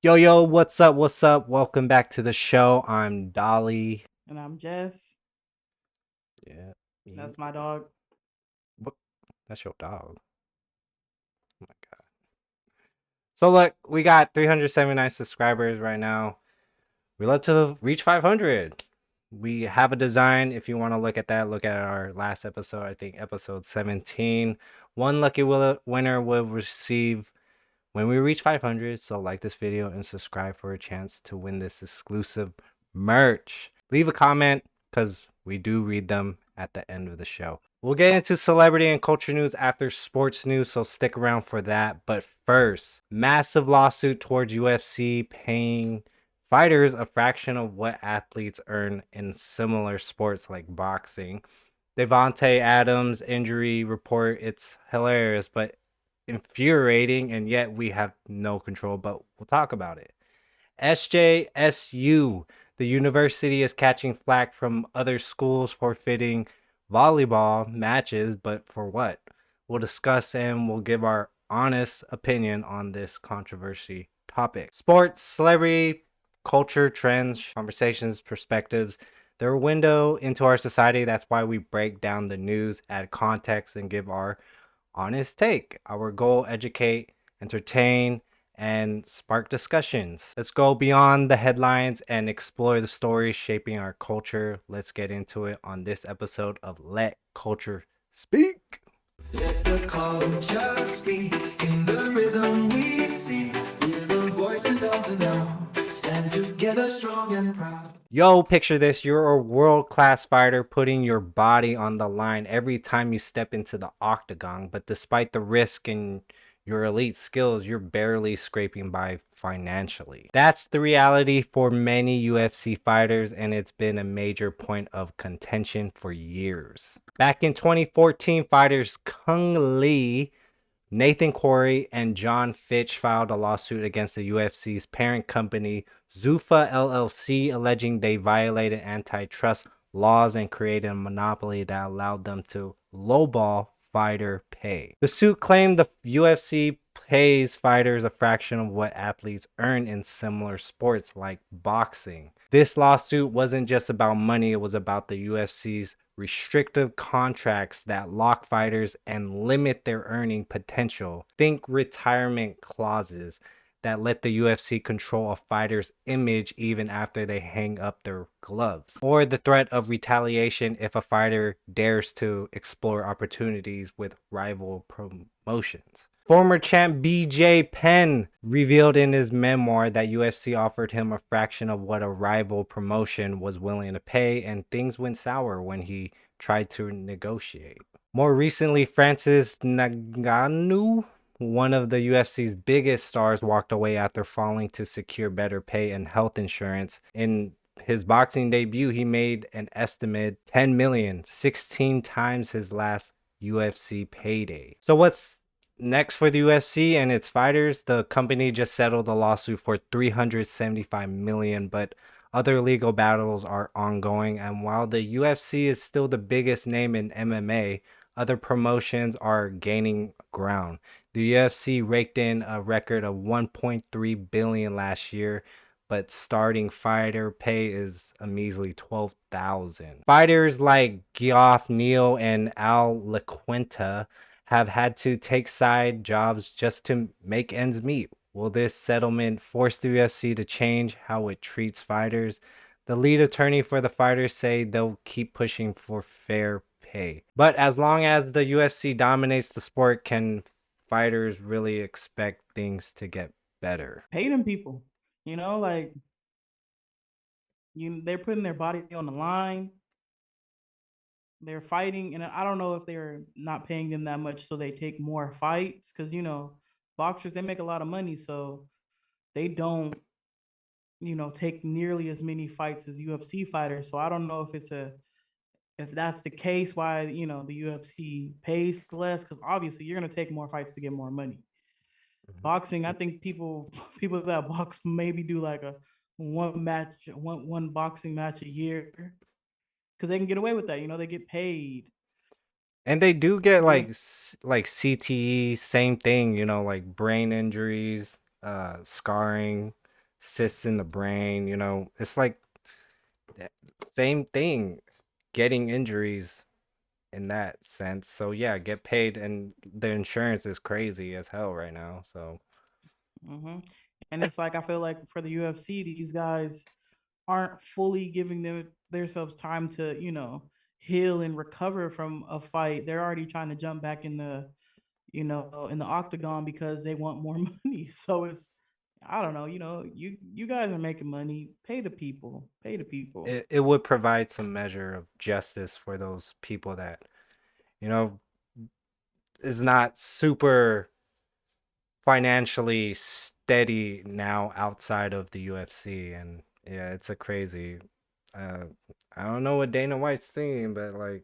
Yo, yo, what's up? What's up? Welcome back to the show. I'm Dolly. And I'm Jess. Yeah, you. That's my dog. What? That's your dog. Oh my God. So, look, we got 379 subscribers right now. We love to reach 500. We have a design. If you want to look at that, look at our last episode. I think episode 17. One lucky winner will receive when we reach 500. So, like this video and subscribe for a chance to win this exclusive merch. Leave a comment because we do read them at the end of the show. We'll get into celebrity and culture news after sports news, so stick around for that. But first, massive lawsuit towards UFC paying fighters a fraction of what athletes earn in similar sports like boxing. Davante Adams injury report, it's hilarious, but infuriating, and yet we have no control, but we'll talk about it. SJSU the University is catching flak from other schools for fitting volleyball matches, but for what? We'll discuss and we'll give our honest opinion on this controversy topic. Sports, celebrity, culture, trends, conversations, perspectives. They're a window into our society. That's why we break down the news, add context, and give our honest take. Our goal: educate, entertain, and spark discussions. Let's go beyond the headlines and explore the stories shaping our culture. Let's get into it on this episode of Let Culture Speak. Let the culture speak in the rhythm we see. We're the voices of the now. Stand together strong and proud. Yo, picture this. You're a world class fighter putting your body on the line every time you step into the octagon. But despite the risk and your elite skills, you're barely scraping by financially. That's the reality for many UFC fighters, and it's been a major point of contention for years. Back in 2014, fighters Kung Lee, Nathan Corey, and John Fitch filed a lawsuit against the UFC's parent company, Zuffa LLC, alleging they violated antitrust laws and created a monopoly that allowed them to lowball fighter pay. The suit claimed the UFC pays fighters a fraction of what athletes earn in similar sports like boxing. This lawsuit wasn't just about money, it was about the UFC's restrictive contracts that lock fighters and limit their earning potential. Think retirement clauses that let the UFC control a fighter's image even after they hang up their gloves, or the threat of retaliation if a fighter dares to explore opportunities with rival promotions. Former champ BJ Penn revealed in his memoir that UFC offered him a fraction of what a rival promotion was willing to pay, and things went sour when he tried to negotiate. More recently, Francis Ngannou, one of the UFC's biggest stars, walked away after falling to secure better pay and health insurance. In his boxing debut, he made an estimated 10 million, 16 times his last UFC payday. So what's next for the UFC and its fighters? The company just settled a lawsuit for 375 million, but other legal battles are ongoing, and while the UFC is still the biggest name in MMA, other promotions are gaining ground. The UFC raked in a record of 1.3 billion last year, but starting fighter pay is a measly 12,000. Fighters like Geoff Neal and Al LaQuenta have had to take side jobs just to make ends meet. Will this settlement force the UFC to change how it treats fighters? The lead attorney for the fighters say they'll keep pushing for fair pay. But as long as the UFC dominates the sport, can fighters really expect things to get better? Pay them people. Like they're putting their body on the line. They're fighting, and I don't know if they're not paying them that much so they take more fights because boxers they make a lot of money, so they don't take nearly as many fights as UFC fighters. So I don't know if that's the case why the UFC pays less because obviously you're gonna take more fights to get more money. Boxing, I think people that box maybe do like a one boxing match a year because they can get away with that. They get paid. And they do get They like CTE, same thing, like brain injuries, scarring. cysts in the brain. It's like same thing, getting injuries in that sense. So yeah, get paid, and the insurance is crazy as hell right now. So hmm And it's like I feel like for the UFC, these guys aren't fully giving themselves time to, heal and recover from a fight. They're already trying to jump back in the octagon because they want more money. So it's I don't know, you guys are making money. Pay the people. Pay the people. it would provide some measure of justice for those people that you know is not super financially steady now outside of the UFC. And yeah, it's a crazy uh I don't know what Dana White's thinking, but like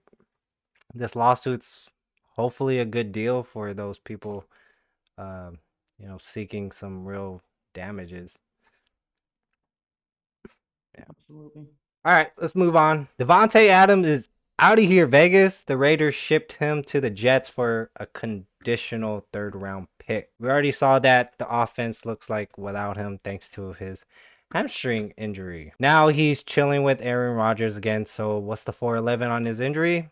this lawsuit's hopefully a good deal for those people um seeking some real damages. Yeah. Absolutely. All right, let's move on. Davante Adams is out of here, Vegas. The Raiders shipped him to the Jets for a conditional third round pick. We already saw that the offense looks like without him, thanks to his hamstring injury. Now he's chilling with Aaron Rodgers again. So what's the 411 on his injury?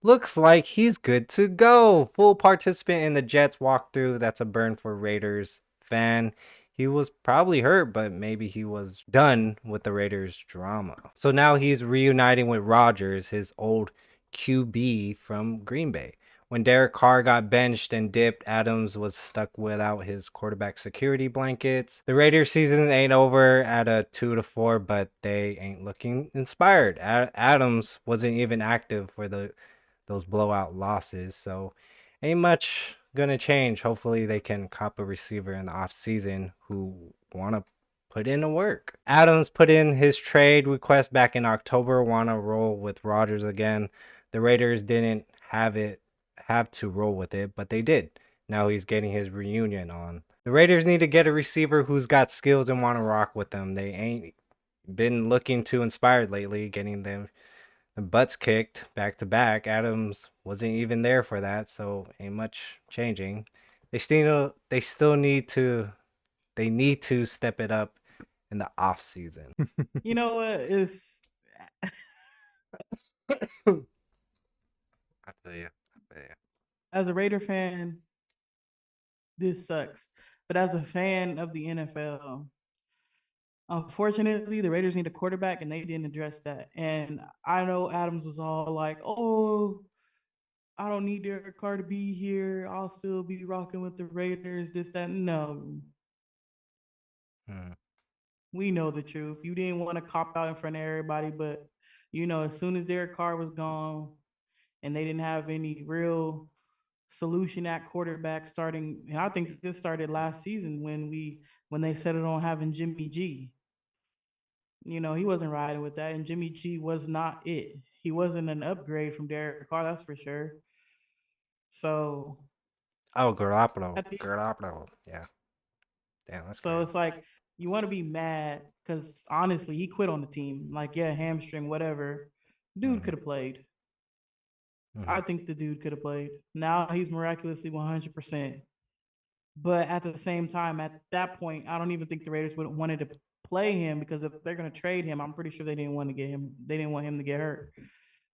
Looks like he's good to go. Full participant in the Jets walkthrough. That's a burn for Raiders fan. He was probably hurt, but maybe he was done with the Raiders drama. So now he's reuniting with Rodgers, his old QB from Green Bay. When Derek Carr got benched and dipped, Adams was stuck without his quarterback security blankets. The Raiders season ain't over at a 2-4, but they ain't looking inspired. Adams wasn't even active for those blowout losses. So ain't much gonna change. Hopefully they can cop a receiver in the offseason who wanna put in the work. Adams put in his trade request back in October, wanna roll with Rodgers again. The Raiders didn't have to roll with it, but they did. Now he's getting his reunion on. The Raiders need to get a receiver who's got skills and want to rock with them. They ain't been looking too inspired lately, getting them butts kicked back to back. Adams wasn't even there for that, so ain't much changing. They still need to step it up in the off season. You know what? It's I feel you. I feel you. As a Raider fan, this sucks. But as a fan of the NFL, unfortunately, the Raiders need a quarterback, and they didn't address that. And I know Adams was all like, "Oh, I don't need Derek Carr to be here. I'll still be rocking with the Raiders." This, that. No, Hmm. we know the truth. You didn't want to cop out in front of everybody, but as soon as Derek Carr was gone, and they didn't have any real solution at quarterback starting, and I think this started last season when they settled on having Jimmy G. He wasn't riding with that, and Jimmy G was not it. He wasn't an upgrade from Derek Carr, that's for sure. So Oh, Garoppolo. at the, Garoppolo. Yeah. Damn, that's so crazy. it's like you want to be mad because honestly, he quit on the team. Like, yeah, hamstring, whatever. Dude Mm-hmm. could have played. Mm-hmm. I think the dude could have played. Now he's miraculously 100%. But at the same time, at that point, I don't even think the Raiders would have wanted to play him because if they're going to trade him, I'm pretty sure they didn't want to get him. They didn't want him to get hurt.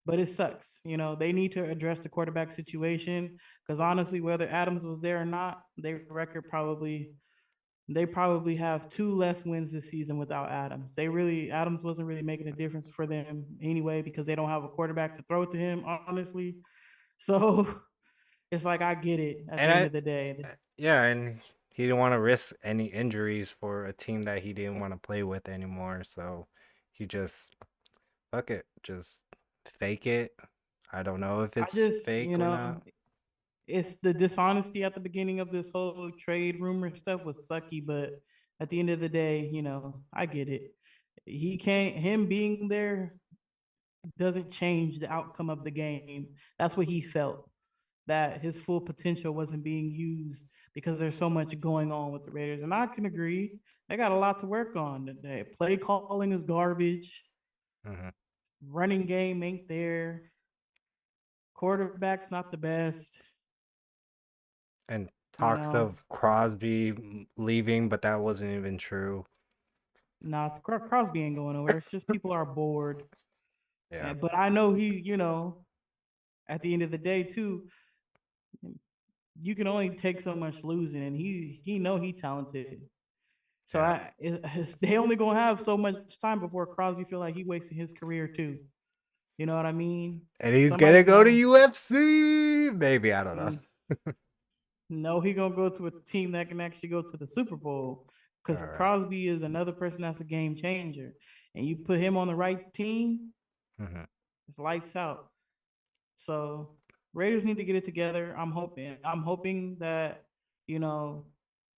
But it sucks. They need to address the quarterback situation because honestly, whether Adams was there or not, their record probably have two less wins this season without Adams. Adams wasn't really making a difference for them anyway because they don't have a quarterback to throw to him, honestly. So it's like I get it at And the end of the day. yeah, and he didn't want to risk any injuries for a team that he didn't want to play with anymore. So he just fuck it, just fake it. I don't know if I it's just, fake or not. it's the dishonesty at the beginning of this whole trade rumor stuff was sucky, but at the end of the day, I get it. Him being there doesn't change the outcome of the game. That's what he felt, that his full potential wasn't being used because there's so much going on with the Raiders. And I can agree. They got a lot to work on today. Play calling is garbage. Hmm. Running game ain't there. Quarterback's not the best. And You talks know, of Crosby leaving, but that wasn't even true. Nah, Crosby ain't going nowhere. It's just people are bored. Yeah. But I know he, at the end of the day too, you can only take so much losing, and he talented. So Yeah. they only gonna have so much time before Crosby feel like he wasted his career too. You know what I mean? And he's gonna Somebody's go to gonna UFC. Maybe, I don't know. mm, no, he gonna go to a team that can actually go to the Super Bowl All because right. Crosby is another person that's a game changer, and you put him on the right team, Mm-hmm. it's lights out. So Raiders need to get it together. I'm hoping that you know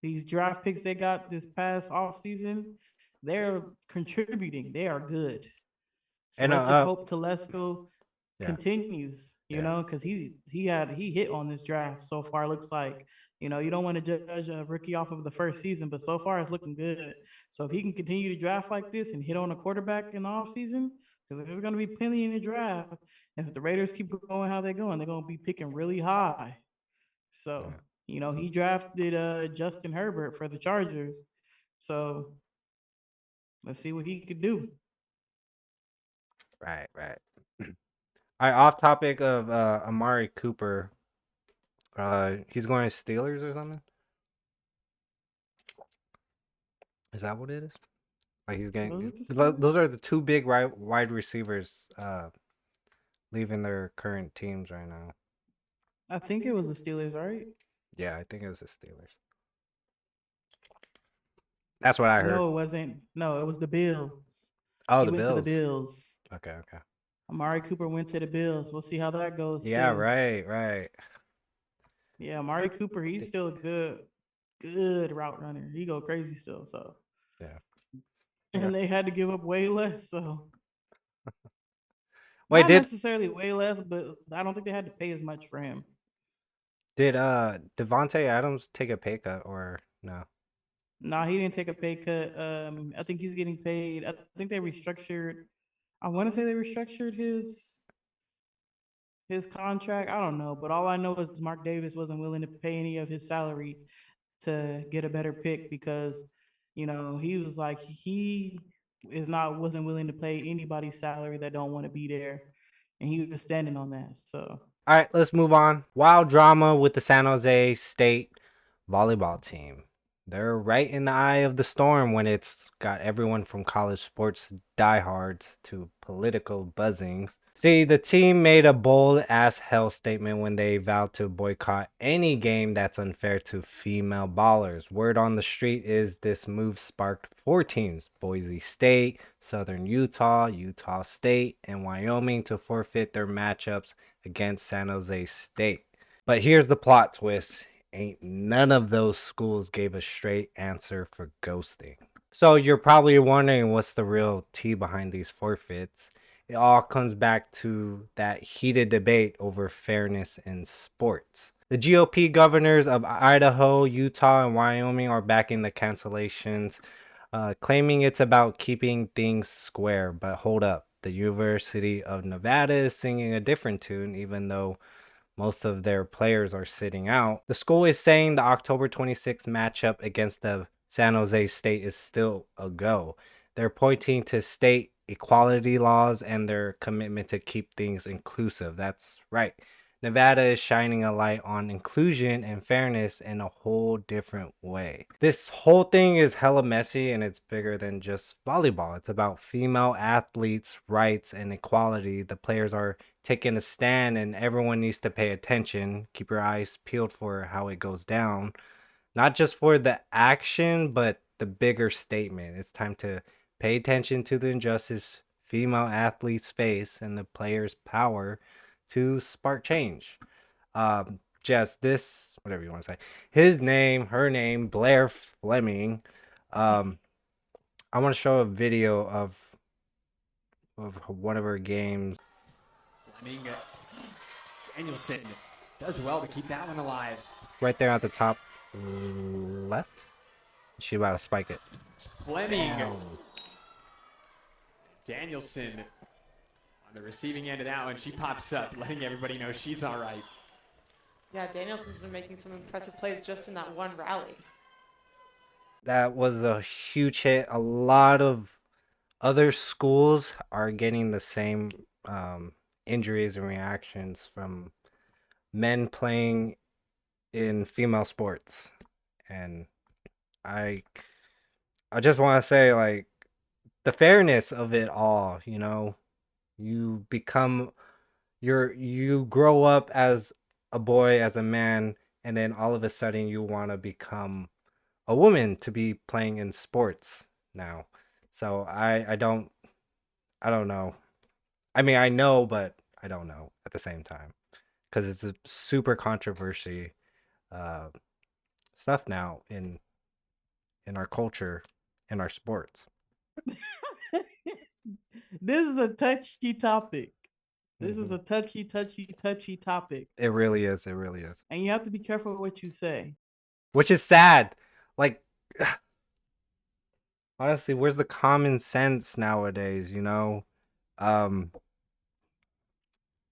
these draft picks they got this past off season, they're contributing. They are good. So And let's just hope Telesco yeah, continues, yeah, because he hit on this draft so far. Looks like, you don't want to judge a rookie off of the first season, but so far it's looking good. So if he can continue to draft like this and hit on a quarterback in the offseason, because there's going to be plenty in the draft, and if the Raiders keep going how they're going to be picking really high. So, yeah. he drafted Justin Herbert for the Chargers. So let's see what he could do. Right, right. All right, off topic of Amari Cooper. He's going to Steelers or something. Is that what it is? Like he's Was getting it the Steelers? those are the two big wide receivers leaving their current teams right now. I think it was the Steelers, right? Yeah, I think it was the Steelers. That's what I heard. No, it wasn't. No, it was the Bills. Oh, He the went to the Bills. Bills. Okay, okay. Amari Cooper went to the Bills. We'll see how that goes Yeah, too. right, right. Yeah, Amari Cooper, he's still a good route runner. He go crazy still. So, Yeah. Yeah. and they had to give up way less. So, Wait, not necessarily way less, but I don't think they had to pay as much for him. did Davante Adams take a pay cut or no? No, he didn't take a pay cut. I think he's getting paid. I think they restructured. I want to say they restructured his contract. I don't know, but all I know is Mark Davis wasn't willing to pay any of his salary to get a better pick because he was like he is not wasn't willing to pay anybody's salary that don't want to be there, and he was standing on that. So All right, let's move on. Wild drama with the San Jose State volleyball team. They're right in the eye of the storm when it's got everyone from college sports diehards to political buzzings. See, the team made a bold as hell statement when they vowed to boycott any game that's unfair to female ballers. Word on the street is this move sparked 4 teams: Boise State, Southern Utah, Utah State, and Wyoming to forfeit their matchups against San Jose State. But here's the plot twist. Ain't none of those schools gave a straight answer for ghosting. So you're probably wondering what's the real tea behind these forfeits. It all comes back to that heated debate over fairness in sports. The GOP governors of Idaho, Utah, and Wyoming are backing the cancellations, claiming it's about keeping things square. But hold up, the University of Nevada is singing a different tune, even though most of their players are sitting out. The school is saying the October 26th matchup against the San Jose State is still a go. They're pointing to state equality laws and their commitment to keep things inclusive. That's right. Nevada is shining a light on inclusion and fairness in a whole different way. This whole thing is hella messy and it's bigger than just volleyball. It's about female athletes' rights and equality. The players are taking a stand and everyone needs to pay attention. Keep your eyes peeled for how it goes down. Not just for the action, but the bigger statement. It's time to pay attention to the injustice female athletes face and the players' power to spark change. Just this, whatever you want to say, his name, her name, Blair Fleming. I want to show a video of one of her games. Fleming, Danielson does well to keep that one alive. Right there at the top left. She about to spike it. Fleming. Danielson on the receiving end of that one. She pops up, letting everybody know she's all right. Yeah, Danielson's been making some impressive plays just in that one rally. That was a huge hit. A lot of other schools are getting the same injuries and reactions from men playing in female sports. And I I just want to say, like, the fairness of it all, you become you grow up as a boy, as a man, and then all of a sudden you want to become a woman to be playing in sports now. So I don't know. I mean, I know, but I don't know at the same time because it's a super controversy uh, stuff now in our culture, in our sports. This is a touchy topic. This is Hmm. a touchy topic. It really is. It really is. And you have to be careful what you say. Which is sad. Like, honestly, where's the common sense nowadays? Um,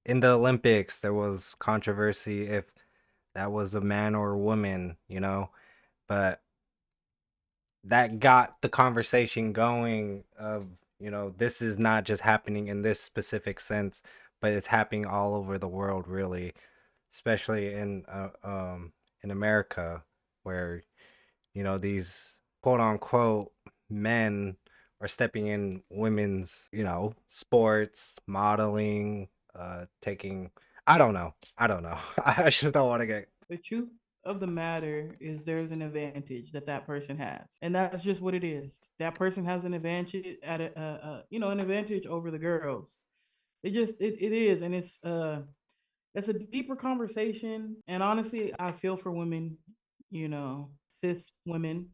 in the Olympics, there was controversy if that was a man or a woman, but that got the conversation going of, this is not just happening in this specific sense, but it's happening all over the world, really, especially in America, where these quote unquote men are stepping in women's, sports, modeling, taking, I don't know. I just don't want to get. The truth of the matter is there's an advantage that person has, and that's just what it is. That person has an advantage at an advantage over the girls. It is, and it's a deeper conversation. And honestly, I feel for women, cis women,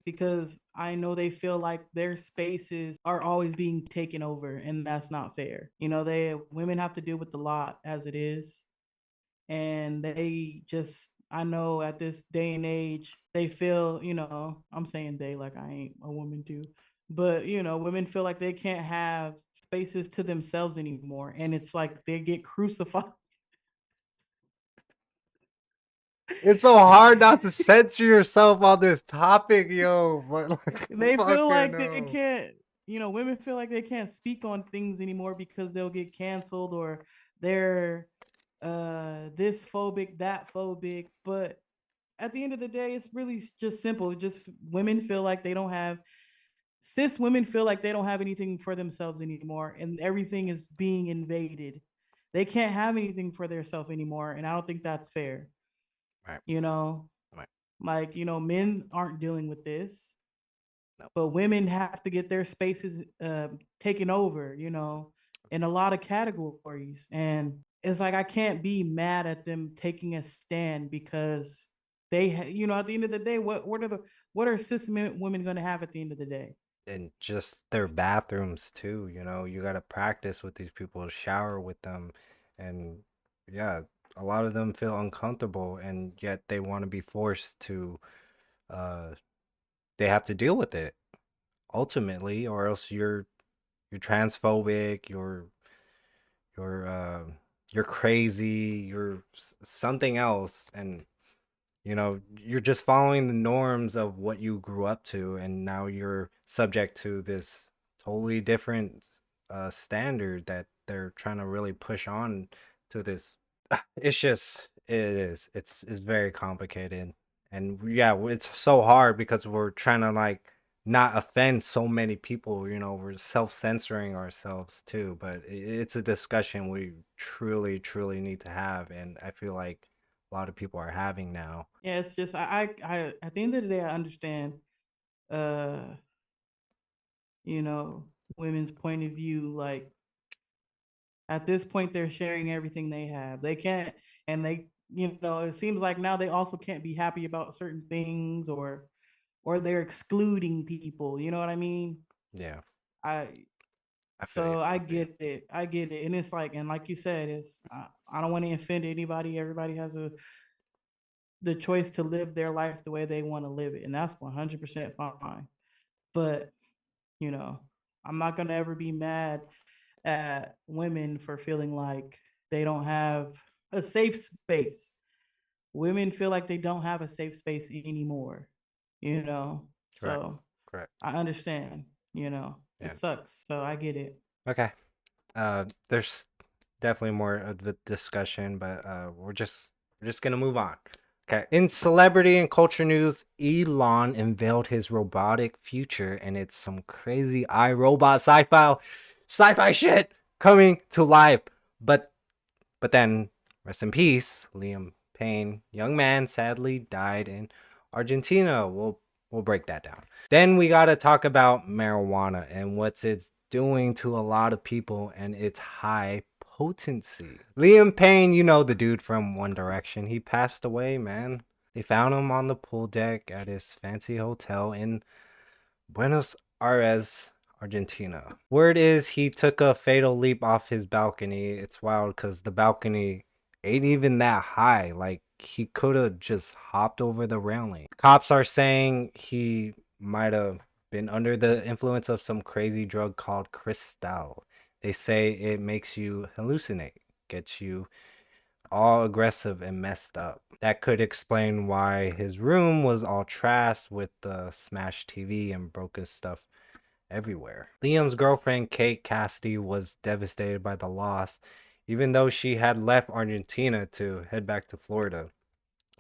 because I know they feel like their spaces are always being taken over, and that's not fair. They women have to deal with a lot as it is, and they just, I know at this day and age they feel, I'm saying they like I ain't a woman too, but women feel like they can't have spaces to themselves anymore, and it's like they get crucified. It's so hard not to censor yourself on this topic, yo. But like, They feel fucking like they no. can't, women feel like they can't speak on things anymore because they'll get canceled, or they're this phobic, that phobic. But at the end of the day, it's really just simple. Just women feel like they don't have cis women feel like they don't have anything for themselves anymore, and everything is being invaded. They can't have anything for themselves anymore, and I don't think that's fair. Right, You know, right. like, men aren't dealing with this, No. but women have to get their spaces taken over, in a lot of categories. And it's like I can't be mad at them taking a stand, because at the end of the day, what are cis women going to have at the end of the day? And just their bathrooms too, you got to practice with these people, shower with them, and yeah, a lot of them feel uncomfortable, and yet they want to be forced to uh they have to deal with it ultimately, or else you're transphobic, you're you're crazy, you're something else, and you're just following the norms of what you grew up to, and now you're subject to this totally different standard that they're trying to really push on to this. It's very complicated, and yeah, it's so hard because we're trying to like not offend so many people. We're self-censoring ourselves too, but it's a discussion we truly need to have, and I feel like a lot of people are having now. Yeah, it's just at the end of the day, I understand, uh, you know, women's point of view. Like, at this point, they're sharing everything they have. They can't, and it seems like now they also can't be happy about certain things, or they're excluding people. You know what I mean? Yeah, I I feel you. So I I feel you. get it. I get it, and it's like, and like you said, I don't want to offend anybody. Everybody has the choice to live their life the way they want to live it, and that's 100% fine. But you know, I'm not gonna ever be mad at women for feeling like they don't have a safe space. Women feel like they don't have a safe space anymore. you know. Correct. So Correct. I understand, it Yeah. sucks. So I get it. Okay. There's definitely more of the discussion, but we're just gonna move on. Okay. In celebrity and culture news, Elon unveiled his robotic future, and it's some crazy iRobot sci-fi shit coming to life. But then, rest in peace, Liam Payne, young man, sadly died in Argentina. We'll break that down. Then we gotta talk about marijuana and what's it's doing to a lot of people and its high potency. Liam Payne, you know the dude from One Direction. He passed away, man. They found him on the pool deck at his fancy hotel in Buenos Aires, Argentina. Word is he took a fatal leap off his balcony. It's wild because the balcony ain't even that high. Like, he could have just hopped over the railing. Cops are saying he might have been under the influence of some crazy drug called Cristal. They say it makes you hallucinate, gets you all aggressive and messed up. That could explain why his room was all trashed with the smashed TV and broken stuff everywhere. Liam's girlfriend, Kate Cassidy, was devastated by the loss, even though she had left Argentina to head back to Florida.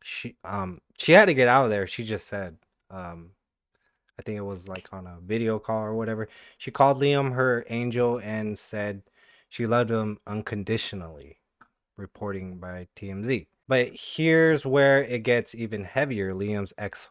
She had to get out of there. She just said, um, I think it was like on a video call or whatever. She called Liam her angel and said she loved him unconditionally, reporting by TMZ. But here's where it gets even heavier. Liam's ex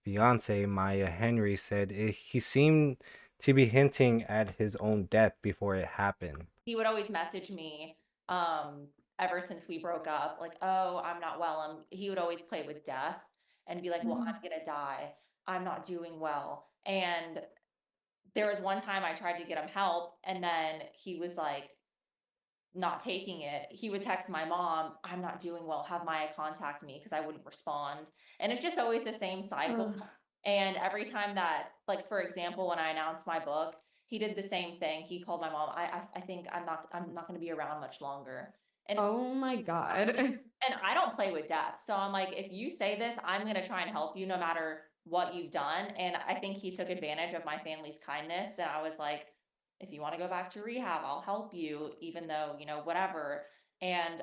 fiance, Maya Henry, said he seemed to be hinting at his own death before it happened. He would always message me ever since we broke up, like, oh, I'm not well. He would always play with death and be like, well, I'm gonna die. I'm not doing well. And there was one time I tried to get him help, and then he was like, not taking it. He would text my mom, I'm not doing well, have Maya contact me because I wouldn't respond. And it's just always the same cycle. And every time that, like, for example, when I announced my book, he did the same thing. He called my mom. I think I'm not going to be around much longer. And Oh my God. and I don't play with death. So I'm like, if you say this, I'm going to try and help you no matter what you've done. And I think he took advantage of my family's kindness. And I was like, if you want to go back to rehab, I'll help you, even though, whatever. And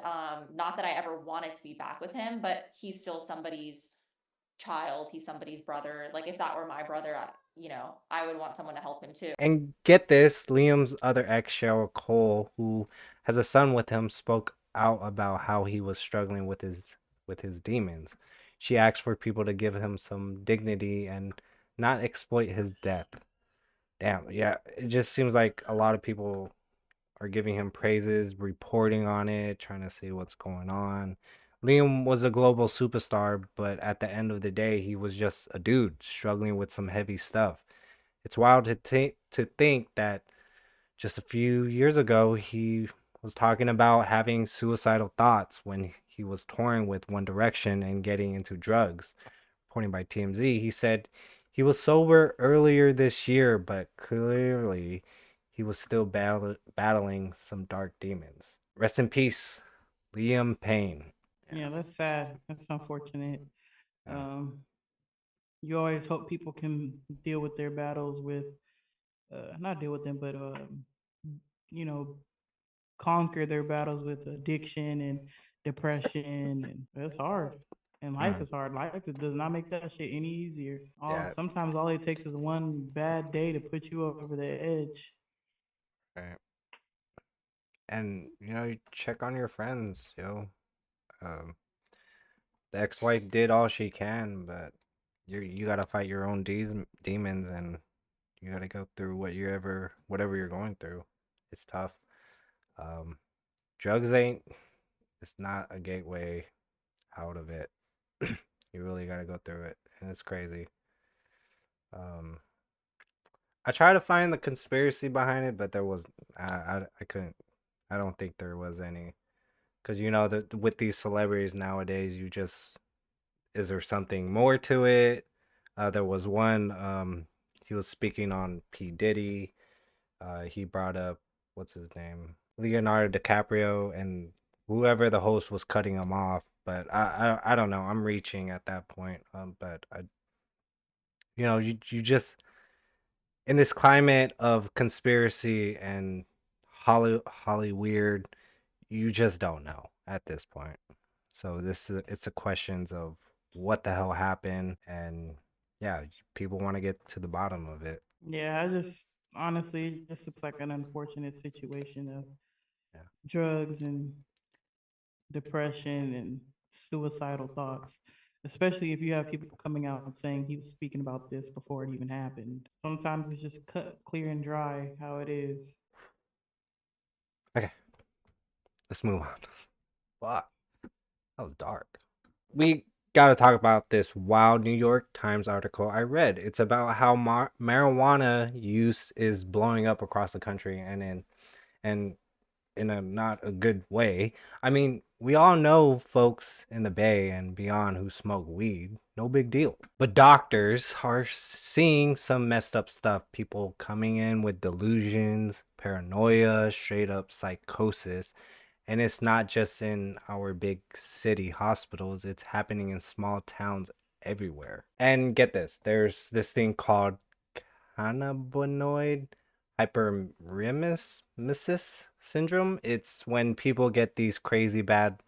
not that I ever wanted to be back with him, but he's still somebody's child. He's somebody's brother. Like, if that were my brother, I would want someone to help him too. And get this, Liam's other ex, Cheryl Cole, who has a son with him, spoke out about how he was struggling with his demons. She asked for people to give him some dignity and not exploit his death. Damn, yeah, it just seems like a lot of people are giving him praises, reporting on it, trying to see what's going on. Liam was a global superstar, but at the end of the day, he was just a dude struggling with some heavy stuff. It's wild to think that just a few years ago, he was talking about having suicidal thoughts when he was touring with One Direction and getting into drugs. Reporting by TMZ, he said he was sober earlier this year, but clearly he was still battling some dark demons. Rest in peace, Liam Payne. Yeah, that's sad. That's unfortunate. Yeah. You always hope people can deal with their battles with, not deal with them, but you know, conquer their battles with addiction and depression, and it's hard. And life Mm. is hard. Life does not make that shit any easier. Yeah. Sometimes all it takes is one bad day to put you over the edge. Right. And you check on your friends, Um, the ex-wife did all she can, but you gotta fight your own demons, and you gotta go through whatever you're going through. It's tough. Um, drugs ain't. It's not a gateway out of it. You really gotta go through it, and it's crazy. Um, I try to find the conspiracy behind it, but there was I couldn't. I don't think there was any, because that with these celebrities nowadays, is there something more to it? There was one. He was speaking on P Diddy. He brought up, what's his name, Leonardo DiCaprio, and whoever the host was cutting him off. But I don't know. I'm reaching at that point. But You just in this climate of conspiracy and Holly weird, you just don't know at this point. So it's a questions of what the hell happened, and yeah, people want to get to the bottom of it. Yeah, I just honestly it just looks like an unfortunate situation of Yeah. drugs and depression and suicidal thoughts, especially if you have people coming out and saying he was speaking about this before it even happened. Sometimes it's just cut clear and dry how it is. Okay, let's move on. Fuck, that was dark. We got to talk about this wild New York Times article I read. It's about how marijuana use is blowing up across the country and in a not a good way. I mean, we all know folks in the Bay and beyond who smoke weed. No big deal. But doctors are seeing some messed up stuff. People coming in with delusions, paranoia, straight up psychosis. And it's not just in our big city hospitals, it's happening in small towns everywhere. And get this, there's this thing called cannabinoid hyperemesis syndrome. It's when people get these crazy bad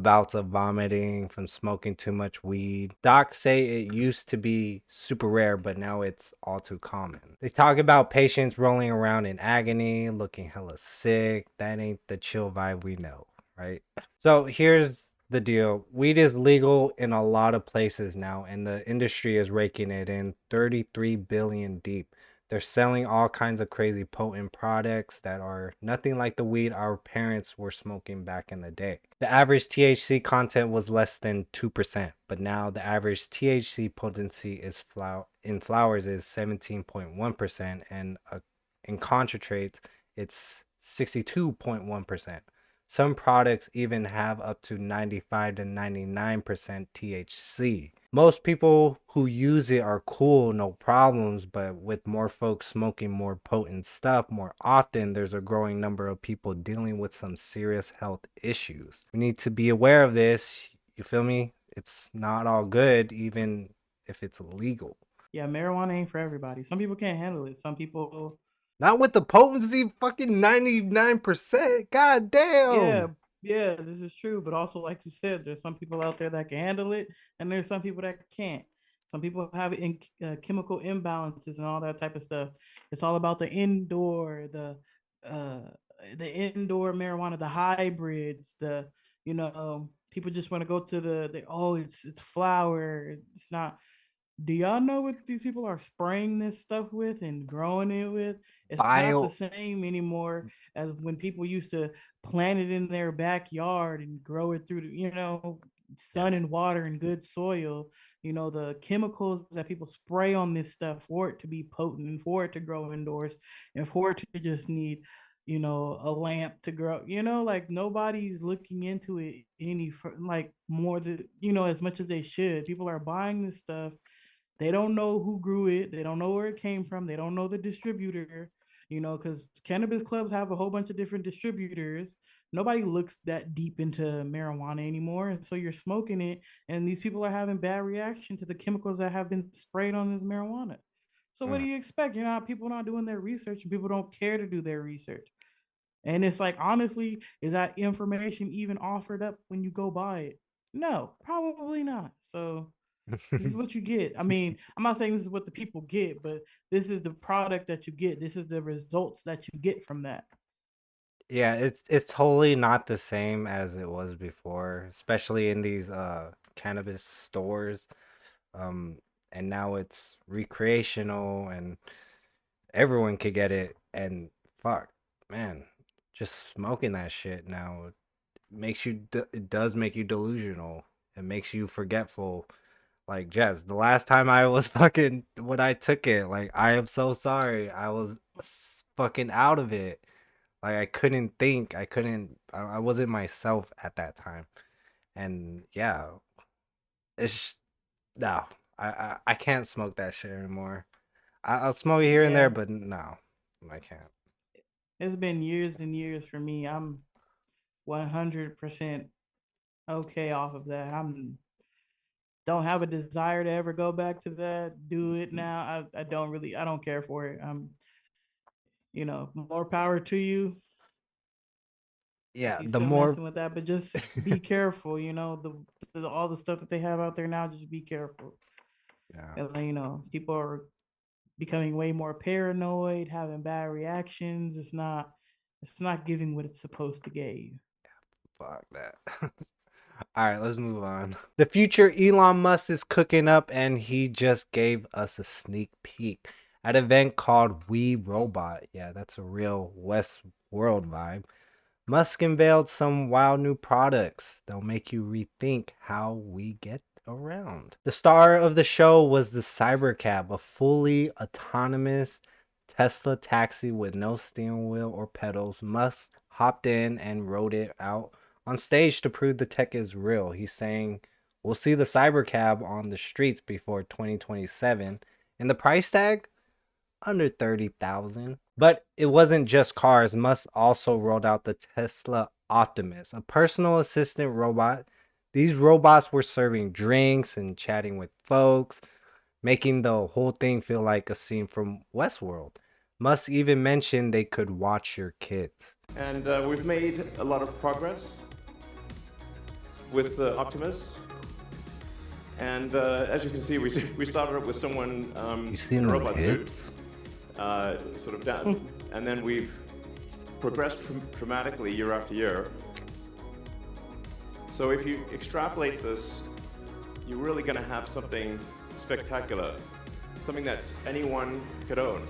bouts of vomiting from smoking too much weed. Docs say it used to be super rare, but now it's all too common. They talk about patients rolling around in agony, looking hella sick. That ain't the chill vibe we know, right? So here's the deal. Weed is legal in a lot of places now, and the industry is raking it in 33 billion deep. They're selling all kinds of crazy potent products that are nothing like the weed our parents were smoking back in the day. The average THC content was less than 2%, but now the average THC potency is in flowers is 17.1%, and in concentrates it's 62.1%. Some products even have up to 95 to 99% THC. Most people who use it are cool, no problems, but with more folks smoking more potent stuff more often, there's a growing number of people dealing with some serious health issues. We need to be aware of this. You feel me? It's not all good, even if it's legal. Yeah, marijuana ain't for everybody. Some people can't handle it. Some people, Not with the potency, fucking 99%. God yeah, damn. yeah, this is true. But also, like you said, there's some people out there that can handle it, and there's some people that can't. Some people have chemical imbalances and all that type of stuff. It's all about uh, the indoor marijuana, the hybrids, people just want to go to it's flower. It's not. Do y'all know what these people are spraying this stuff with and growing it with? It's not the Bio. same anymore as when people used to plant it in their backyard and grow it through Yeah. sun and water and good soil. The chemicals that people spray on this stuff for it to be potent and for it to grow indoors and for it to just need a lamp to grow. Like nobody's looking into it like more than as much as they should. People are buying this stuff, they don't know who grew it. They don't know where it came from. They don't know the distributor, because cannabis clubs have a whole bunch of different distributors. Nobody looks that deep into marijuana anymore. And so you're smoking it, and these people are having bad reaction to the chemicals that have been sprayed on this marijuana. So what do Mm. you expect? People not doing their research, and people don't care to do their research. And it's like, honestly, is that information even offered up when you go buy it? No, probably not. So this is what you get. I mean, I'm not saying this is what the people get, but this is the product that you get. This is the results that you get from that. Yeah, it's totally not the same as it was before, especially in these cannabis stores. Um and now it's recreational and everyone could get it, and fuck, man, just smoking that shit now makes it does make you delusional. It makes you forgetful. Like Jess, the last time I was fucking when I took it, like I am so sorry. I was fucking out of it. Like I couldn't think. I wasn't myself at that time. And yeah, it's no. I can't smoke that shit anymore. I'll smoke it here and there, Yeah, but no, I can't. it's been years and years for me. I'm 100% okay off of that. I'm don't have a desire to ever go back to that. Do it now. I don't care for it. More power to you. Yeah, You the still more messing with that, but just be careful. All the stuff that they have out there now. Just be careful. yeah, And people are becoming way more paranoid, having bad reactions. It's not giving what it's supposed to give. fuck that. All right, let's move on. The future Elon Musk is cooking up, and he just gave us a sneak peek at an event called We Robot. Yeah, that's a real Westworld vibe. Musk unveiled some wild new products that'll make you rethink how we get around. The star of the show was the Cybercab, a fully autonomous Tesla taxi with no steering wheel or pedals. Musk hopped in and rode it out on stage to prove the tech is real. He's saying we'll see the Cybercab on the streets before 2027. And the price tag? Under 30,000. But it wasn't just cars. Musk also rolled out the Tesla Optimus, a personal assistant robot. These robots were serving drinks and chatting with folks, making the whole thing feel like a scene from Westworld. Musk even mentioned they could watch your kids. And we've made a lot of progress with the Optimus. And as you can see, we started up with someone in a robot suit, sort of down, and then we've progressed dramatically year after year. So if you extrapolate this, you're really going to have something spectacular, something that anyone could own.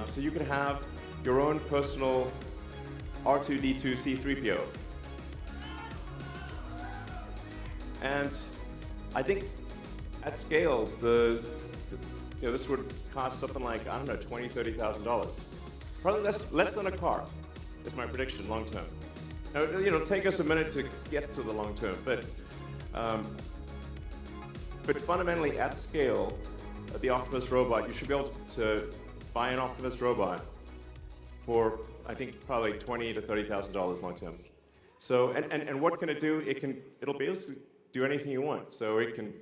So you could have your own personal R2-D2 C3PO. And I think at scale, this would cost something like, I don't know, $20,000, $30,000. Probably less than a car, is my prediction long term. Now, it'll take us a minute to get to the long term, but fundamentally at scale, the Optimus robot, you should be able to buy an Optimus robot for, I think, probably $20,000 to $30,000 long term. So, and what can it do? It'll be able to do anything you want. So it can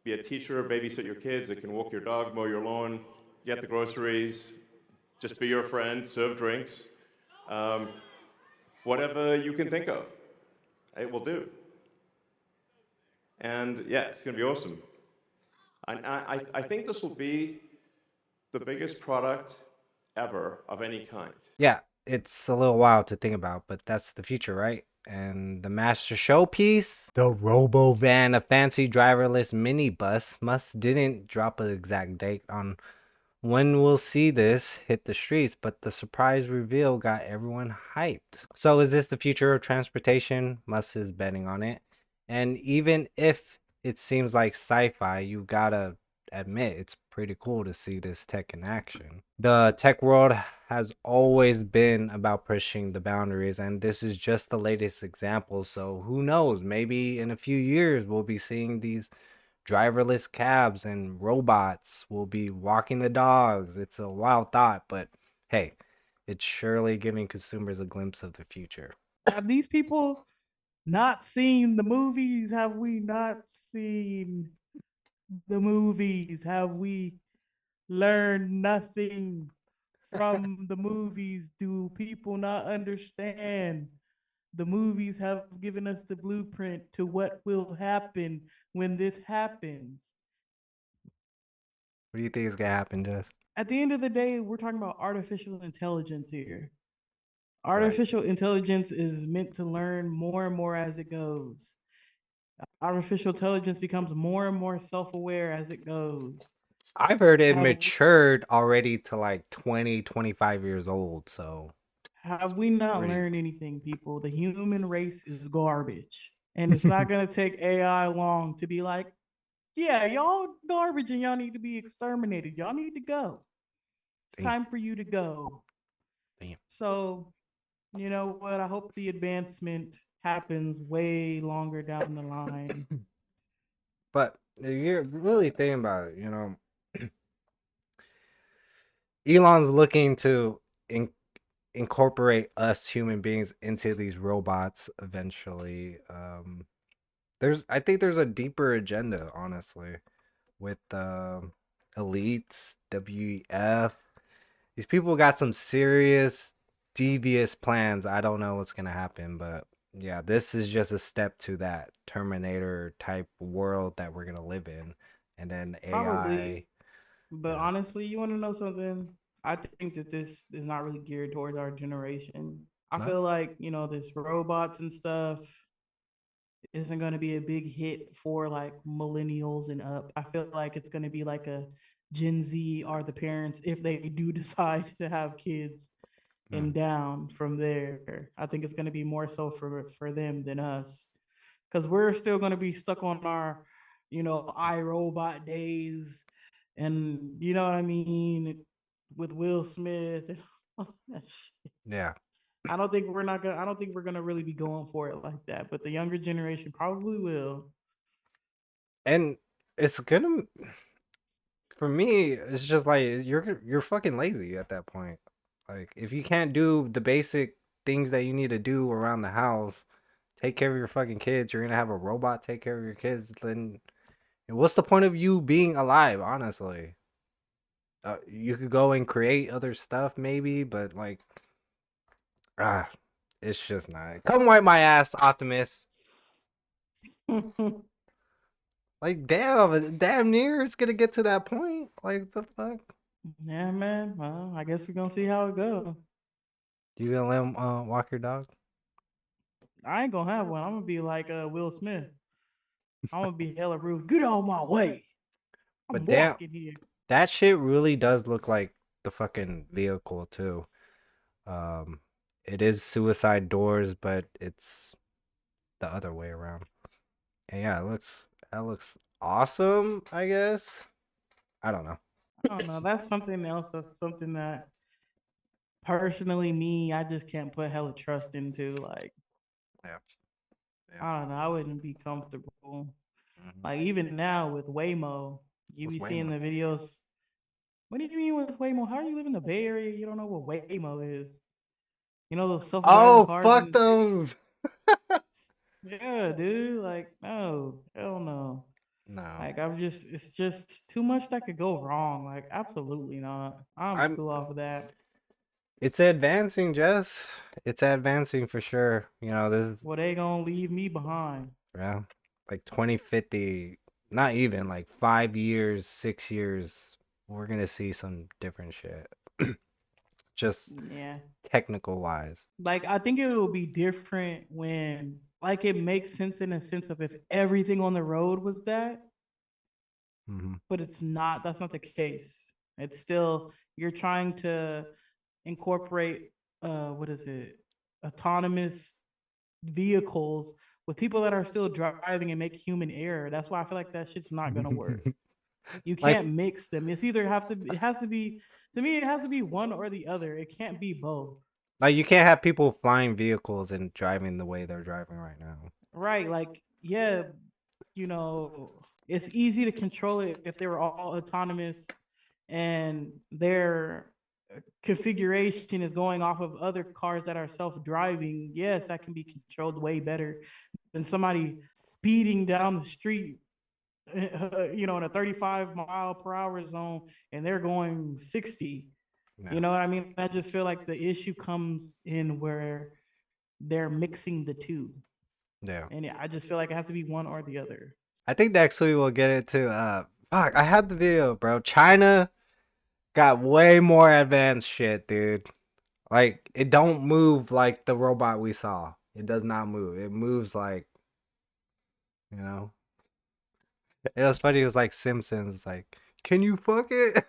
be a teacher, babysit your kids, it can walk your dog, mow your lawn, get the groceries, just be your friend, serve drinks. Whatever you can think of, it will do. And yeah, it's gonna be awesome. I think this will be the biggest product ever of any kind. Yeah, it's a little wild to think about, but that's the future, right? And the master showpiece, the Robo Van, a fancy driverless minibus. Musk didn't drop an exact date on when we'll see this hit the streets, but the surprise reveal got everyone hyped. So is this the future of transportation? Musk is betting on it. And even if it seems like sci-fi, you gotta admit it's pretty cool to see this tech in action. The tech world has always been about pushing the boundaries, and this is just the latest example. So who knows, maybe in a few years we'll be seeing these driverless cabs and robots will be walking the dogs. It's a wild thought, but hey, it's surely giving consumers a glimpse of the future. Have these people not seen the movies? Have we not seen the movies? Have we learned nothing from the movies? Do people not understand? The movies have given us the blueprint to what will happen when this happens. What do you think is gonna happen, Jess? At the end of the day, we're talking about artificial intelligence here. Artificial intelligence is meant to learn more and more as it goes. Artificial intelligence becomes more and more self-aware as it goes. I've heard it Have- matured already to like 20, 25 years old. So Have we not pretty- learned anything, people? The human race is garbage. And it's not going to take AI long to be like, yeah, y'all garbage and y'all need to be exterminated. Y'all need to go. It's Damn. time for you to go. Damn. So, you know what? I hope the advancement happens way longer down the line. But if you're really thinking about it, Elon's looking to incorporate us human beings into these robots eventually. I think there's a deeper agenda, honestly, with elites, WEF. These people got some serious devious plans. I don't know what's gonna happen, but yeah, this is just a step to that Terminator type world that we're gonna live in, and then Probably, AI. but Yeah, honestly, you want to know something? I think that this is not really geared towards our generation. I no, feel like, this robots and stuff isn't going to be a big hit for like millennials and up. I feel like it's going to be like a Gen Z are the parents if they do decide to have kids mm, and down from there. I think it's going to be more so for them than us because we're still going to be stuck on our, iRobot days, and you know what I mean, with Will Smith and all that shit. yeah, I don't think we're gonna really be going for it like that. But the younger generation probably will. and it's gonna for me. It's just like you're fucking lazy at that point. Like if you can't do the basic things that you need to do around the house, take care of your fucking kids. You're gonna have a robot take care of your kids. Then what's the point of you being alive? Honestly, you could go and create other stuff maybe, but like, ah, it's just not. Come wipe my ass, Optimus. Like, damn near it's gonna get to that point. Like, the fuck? Yeah, man. Well, I guess we're gonna see how it goes. You gonna let him walk your dog? I ain't gonna have one. I'm gonna be like Will Smith. I'm gonna be hella rude. Get out of my way. I'm But damn, walking here. that shit really does look like the fucking vehicle too. Um, it is suicide doors, but it's the other way around. And yeah, that looks awesome, I guess. I don't know. I don't know. That's something else. That's something that personally me, I just can't put hella trust into. Like, Yeah. Yeah. I don't know. I wouldn't be comfortable. Mhm. Like even now with Waymo, you With be seeing Waymo. the videos. What do you mean with Waymo? How do you live in the Bay Area? You don't know what Waymo is. You know those self-driving Oh, cars in fuck the city? those. Yeah, dude. Like, no, hell no. No. Like it's just too much that could go wrong. Like, absolutely not. I'm I'm cool off of that. It's advancing, Jess. It's advancing for sure. This is Well, they gonna leave me behind. yeah, like 2050, not even like 5 years, 6 years, we're gonna see some different shit. Just Yeah. technical wise. Like I think it will be different when like it makes sense in a sense of if everything on the road was that, Hmm. but it's not. That's not the case. It's still you're trying to incorporate what is it? Autonomous vehicles with people that are still driving and make human error. That's why I feel like that shit's not gonna work. You Like, can't mix them. It's either it has to be to me, it has to be one or the other. It can't be both. you can't have people flying vehicles and driving the way they're driving right now. Right. Like, yeah, it's easy to control it if they were all autonomous and their configuration is going off of other cars that are self-driving. Yes, that can be controlled way better than somebody speeding down the street, in a 35 mile per hour zone and they're going 60. Yeah, You know what I mean? I just feel like the issue comes in where they're mixing the two. yeah. And I just feel like it has to be one or the other. I think next week we'll get into fuck, I had the video, bro. China got way more advanced shit, dude. Like, it don't move like the robot we saw. It does not move. It moves like, you know. It was funny. It was like Simpsons. Like, can you fuck it?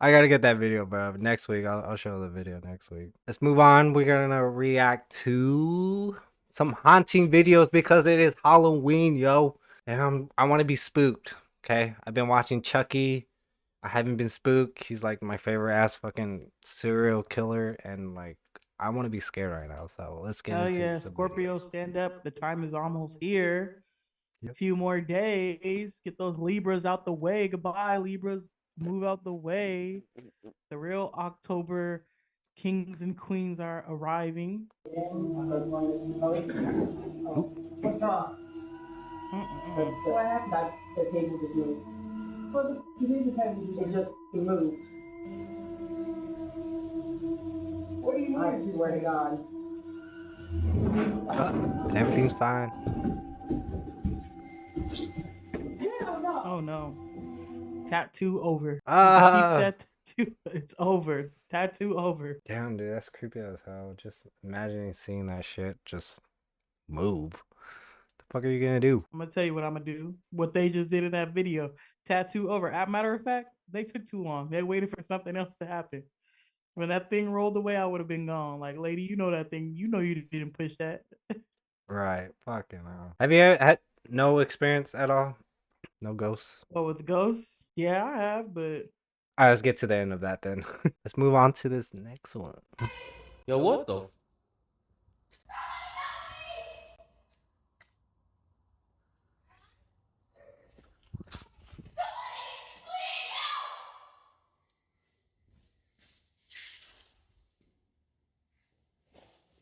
I gotta get that video, bro. Next week, I'll show the video next week. Let's move on. We're gonna react to some haunting videos because it is Halloween, yo. And I want to be spooked. Okay, I've been watching Chucky. I haven't been spooked. He's like my favorite ass fucking serial killer, and like I want to be scared right now. So let's get Hell into yeah, the Scorpio, video. stand up. The time is almost here. Yep. Few more days. Get those Libras out the way. Goodbye, Libras. Move out the way. The real October Kings and queens are arriving. What's up? What happened? That the table just moved. Well, the table just moved. What do you mean? I swear to God. Everything's fine. Oh no. Tattoo over. Keep that tattoo. It's over. Tattoo over. Damn, dude, that's creepy as hell. Just imagining seeing that shit just move. The fuck are you gonna do? I'm gonna tell you what I'm gonna do. What they just did in that video. Tattoo over. As a matter of fact, they took too long. They waited for something else to happen. When that thing rolled away, I would have been gone. Like, lady, you know that thing. You know you didn't push that. Right, fucking hell. Have you had no experience at all? No ghosts? What with the ghosts? Yeah, I have, but All right, let's get to the end of that then. Let's move on to this next one. Yo, what the?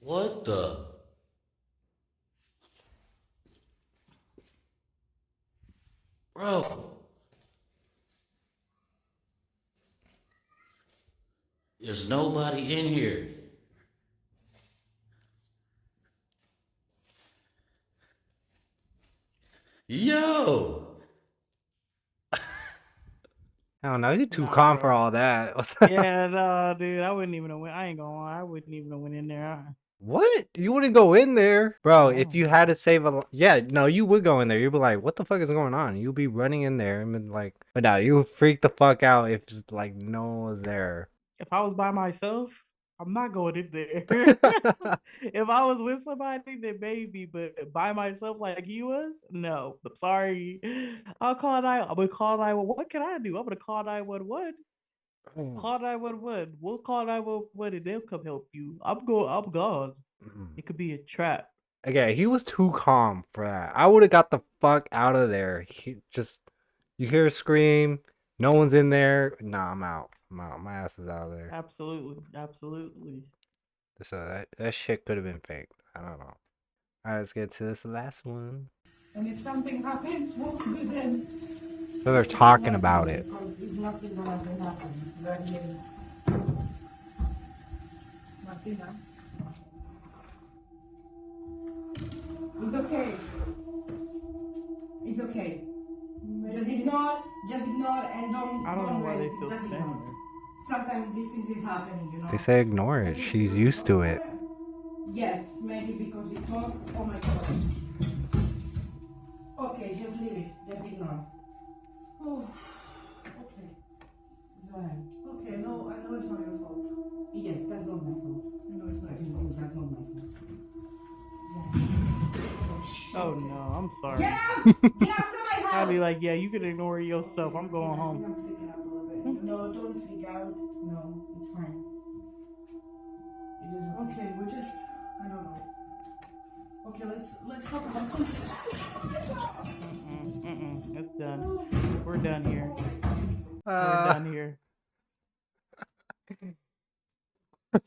What the? Bro. There's nobody in here. Yo. I don't know, you're too Nah, calm bro. for all that. yeah, no, dude, I wouldn't even have went. I ain't gonna lie, I wouldn't even have went in there. What? You wouldn't go in there? Bro, if No. you had to save a... Yeah, no, you would go in there. You'd be like, what the fuck is going on? You'd be running in there and be like... But no, you would freak the fuck out if, like, no one was there. If I was by myself, I'm not going in there. If I was with somebody, then maybe, but by myself like he was, no. I'm sorry. I'll call 9. I'm gonna call 911. What can I do? I'm gonna call 911. Call 911. We'll call 911 and they'll come help you. I'm gone. It could be a trap. Again, he was too calm for that. I would have got the fuck out of there. He just... You hear a scream, no one's in there. Nah, I'm out. I'm out. My ass is out of there. Absolutely. Absolutely. So that shit could have been faked. I don't know. Alright, let's get to this last one. And if something happens, what will we then? So they're talking about it. It's nothing gonna happen. Right here. Martina. It's okay. It's okay. Just ignore and don't. I don't know why they raise- still just stand ignore. there. Sometimes these things is happening, you know. They say ignore it. She's used to it. Yes, maybe because we talk. Oh my God. Okay, just leave it. Just ignore. Oh, okay. Go ahead. Okay, no, I know it's not your fault. Yes, that's not my fault. I know it's not your fault. That's not my fault. Oh no, I'm sorry. Get out! Get out from my house! I'd be like, yeah, you can ignore yourself. I'm going home. I'm freaking out a little bit. No, don't freak out. No, it's fine. It is okay. We're just, I don't know. Okay, let's talk about something. It's done. We're done here. We're done here.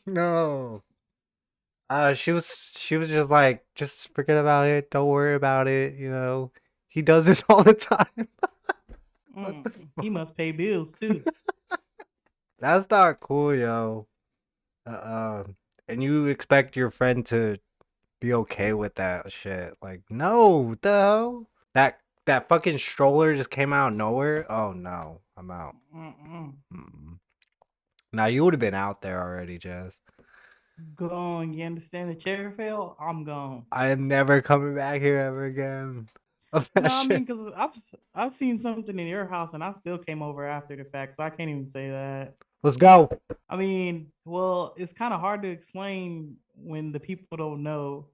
No. She was just like, just forget about it. Don't worry about it. You know, he does this all the time. He must pay bills too. That's not cool, yo. And you expect your friend to be okay with that shit? Like, no, what the hell? That fucking stroller just came out of nowhere. Oh no, I'm out. Now you would have been out there already, Jazz. Gone. You understand? The chair fell. I'm gone. I am never coming back here ever again. Of No, that I shit. mean, because I've seen something in your house and I still came over after the fact, so I can't even say that. Let's go. I mean, well, it's kind of hard to explain when the people don't know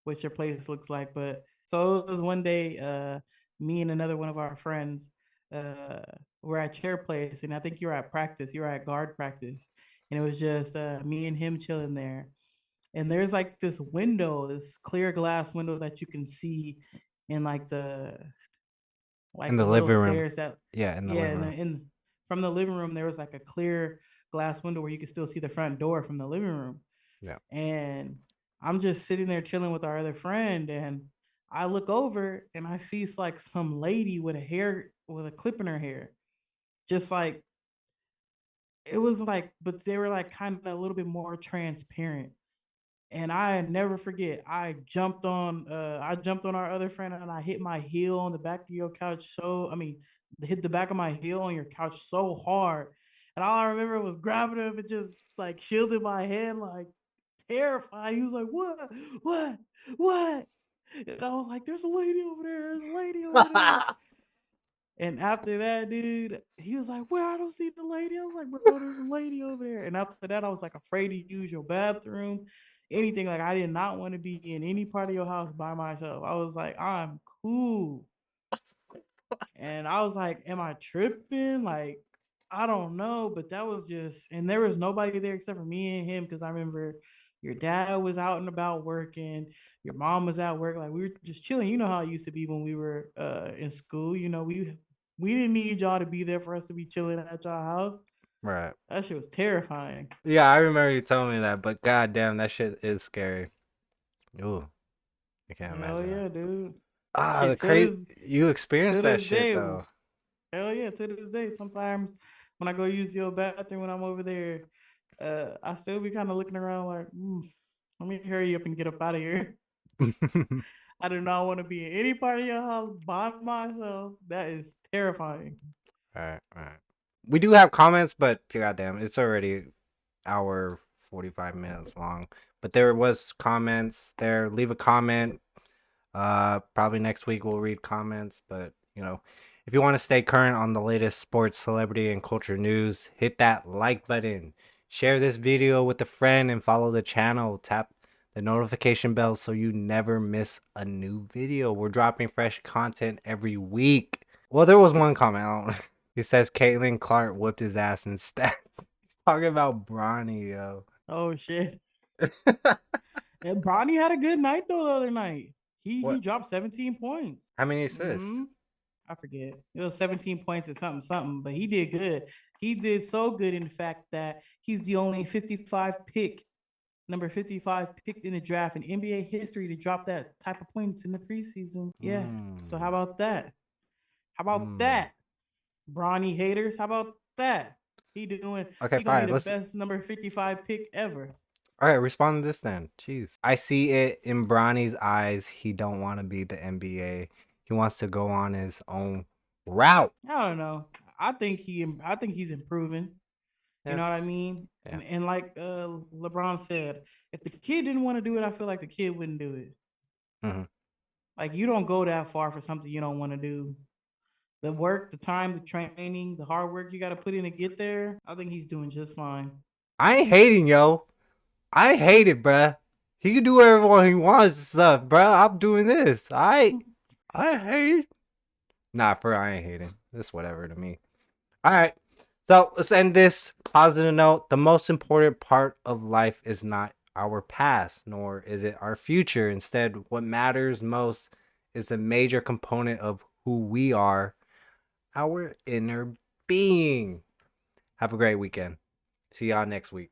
what your place looks like. But so it was one day, me and another one of our friends, were at chair place, and I think you were at practice. You were at guard practice, and it was just me and him chilling there. And there's like this window, this clear glass window that you can see in like the In the little living room. stairs that Yeah, in the yeah, living room. from the living room there was like a clear glass window where you can still see the front door from the living room. Yeah. And I'm just sitting there chilling with our other friend, and I look over and I see it's like some lady with a clip in her hair. Just like it was like, but they were like kind of a little bit more transparent. And I never forget, I jumped on our other friend and I hit my heel on the back of your couch. Hit the back of my heel on your couch so hard. And all I remember was grabbing him and just like shielding my head, like terrified. He was like, "What? What? What?" And I was like, "There's a lady over there. There's a lady over there." And after that, dude, he was like, "Where? I don't see the lady." I was like, "Bro, there's a lady over there." And after that, I was like afraid to use your bathroom, anything. Like I did not want to be in any part of your house by myself. I was like, "I'm cool." And I was like, "Am I tripping?" Like, I don't know, but that was just, and there was nobody there except for me and him because I remember your dad was out and about working, your mom was at work, like we were just chilling. You know how it used to be when we were in school. We didn't need y'all to be there for us to be chilling at y'all house. Right. That shit was terrifying. Yeah, I remember you telling me that, but goddamn, that shit is scary. Ooh, I can't Hell imagine that. yeah, dude. The Shit, crazy you experienced to that this shit day, though. hell yeah, to this day. Sometimes when I go use your bathroom when I'm over there, I still be kind of looking around like, let me hurry up and get up out of here. I do not want to be in any part of your house by myself. That is terrifying. All right. We do have comments, but goddamn, it's already hour 45 minutes long. But there was comments there. Leave a comment. Probably next week we'll read comments, but if you want to stay current on the latest sports, celebrity, and culture news, hit that like button. Share this video with a friend and follow the channel. Tap the notification bell so you never miss a new video. We're dropping fresh content every week. Well, there was one comment. He says Caitlin Clark whipped his ass in stats. He's talking about Bronny, yo. Oh shit. And Bronny had a good night though the other night. He What? dropped 17 points. How many assists? I forget. It was 17 points or something, but he did good. He did so good in fact that he's the only number 55 picked in the draft in NBA history to drop that type of points in the preseason. Yeah. So how about that? How about that? Bronny haters, how about that? He Okay, gonna fine. be the best number 55 pick ever. All right, respond to this then. Jeez. I see it in Bronny's eyes. He don't want to be the NBA. He wants to go on his own route. I don't know. I think he's improving. Yeah. You know what I mean? Yeah. And like LeBron said, if the kid didn't want to do it, I feel like the kid wouldn't do it. Mm-hmm. Like you don't go that far for something you don't want to do. The work, the time, the training, the hard work you got to put in to get there. I think he's doing just fine. I ain't hating, yo. I hate it, bruh. He can do whatever he wants and stuff, bruh. I'm doing this. I hate. Nah, I ain't hating. It's whatever to me. All right. So let's end this positive note. The most important part of life is not our past, nor is it our future. Instead, what matters most is the major component of who we are, our inner being. Have a great weekend. See y'all next week.